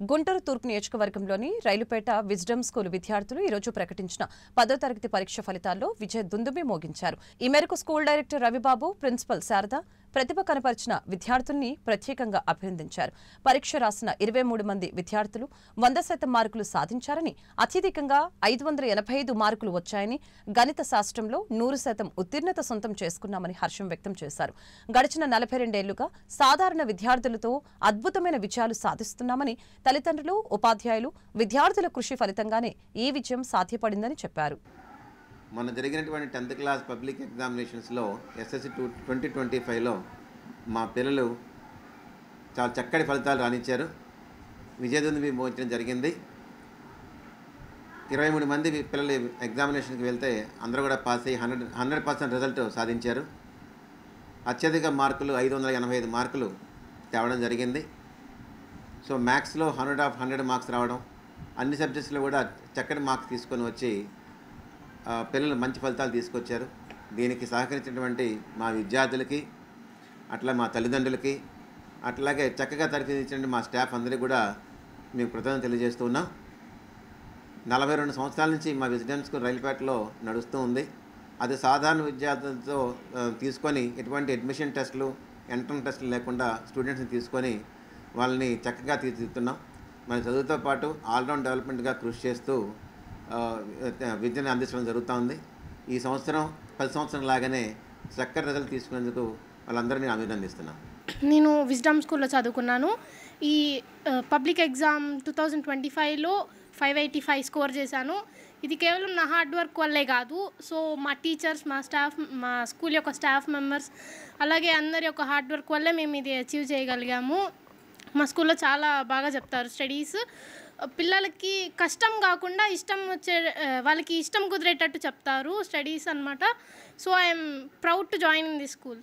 గుంటూరు తూర్పు నియోజకవర్గంలోని Railpet wisdom school విద్యార్థులు ఈరోజు ప్రకటించిన 10వ తరగతి పరీక్ష ఫలితాల్లో విజయ దుందుబి మోగించారు. ఈ మేరకు school director Ravibabu, principal Sharada ప్రతిభ కనపరిచిన విద్యార్థుల్ని ప్రత్యేకంగా అభినందించారు. పరీక్ష రాసిన 23 మంది విద్యార్థులు 100% మార్కులు సాధించారని, అత్యధికంగా 585 మార్కులు వచ్చాయని, గణిత శాస్త్రంలో 100% ఉత్తీర్ణత సొంతం చేసుకున్నామని హర్షం వ్యక్తం చేశారు. గడిచిన 42 ఏళ్లుగా సాధారణ విద్యార్థులతో అద్భుతమైన విజయాలు సాధిస్తున్నామని, తల్లిదండ్రులు, ఉపాధ్యాయులు, విద్యార్థుల కృషి ఫలితంగానే ఈ విజయం సాధ్యపడిందని చెప్పారు. మన జరిగినటువంటి 10th క్లాస్ పబ్లిక్ ఎగ్జామినేషన్స్లో SSC 2025లో మా పిల్లలు చాలా చక్కటి ఫలితాలు రాణించారు. విజయదుందుబి మోగించడం జరిగింది. 23 మంది పిల్లలు ఎగ్జామినేషన్కి వెళ్తే అందరూ కూడా పాస్ అయ్యి 100% రిజల్ట్ సాధించారు. అత్యధిక మార్కులు 585 మార్కులు తేవడం జరిగింది. సో మ్యాథ్స్లో 100 మార్క్స్ రావడం, అన్ని సబ్జెక్ట్స్లో కూడా చక్కటి మార్క్స్ తీసుకొని వచ్చి పిల్లలు మంచి ఫలితాలు తీసుకొచ్చారు. దీనికి సహకరించినటువంటి మా విద్యార్థులకి, అట్లా మా తల్లిదండ్రులకి, అట్లాగే చక్కగా తరఫించిన మా స్టాఫ్ అందరికీ కూడా మేము కృతజ్ఞతలు తెలియజేస్తూ ఉన్నాం. 42 సంవత్సరాల నుంచి మా విజ్డమ్ స్కూల్ రైలుపేటలో నడుస్తూ ఉంది. అది సాధారణ విద్యార్థులతో తీసుకొని ఎటువంటి అడ్మిషన్ టెస్టులు, ఎంట్రన్స్ టెస్టులు లేకుండా స్టూడెంట్స్ని తీసుకొని వాళ్ళని చక్కగా తీర్చిదిద్దుతున్నాం. మన చదువుతో పాటు ఆల్రౌండ్ డెవలప్మెంట్గా కృషి చేస్తూ విద్యను అందించడం జరుగుతూ ఉంది. ఈ సంవత్సరం 10 సంవత్సరం లాగానే చక్కటి రిజల్ట్ తీసుకునేందుకు వాళ్ళందరినీ అభినందిస్తున్నాం. నేను విజ్డమ్ స్కూల్లో చదువుకున్నాను. ఈ పబ్లిక్ ఎగ్జామ్ 2025లో 585 స్కోర్ చేశాను. ఇది కేవలం నా హార్డ్ వర్క్ వల్లే కాదు. సో మా టీచర్స్, మా స్టాఫ్, మా స్కూల్ యొక్క స్టాఫ్ మెంబర్స్, అలాగే అందరి యొక్క హార్డ్ వర్క్ వల్లే మేము ఇది అచీవ్ చేయగలిగాము. మా స్కూల్లో చాలా బాగా చెప్తారు స్టడీస్. పిల్లలకి కష్టం కాకుండా ఇష్టం వచ్చే, వాళ్ళకి ఇష్టం కుదిరేటట్టు చెప్తారు స్టడీస్ అన్నమాట. So I'm proud to join in this school.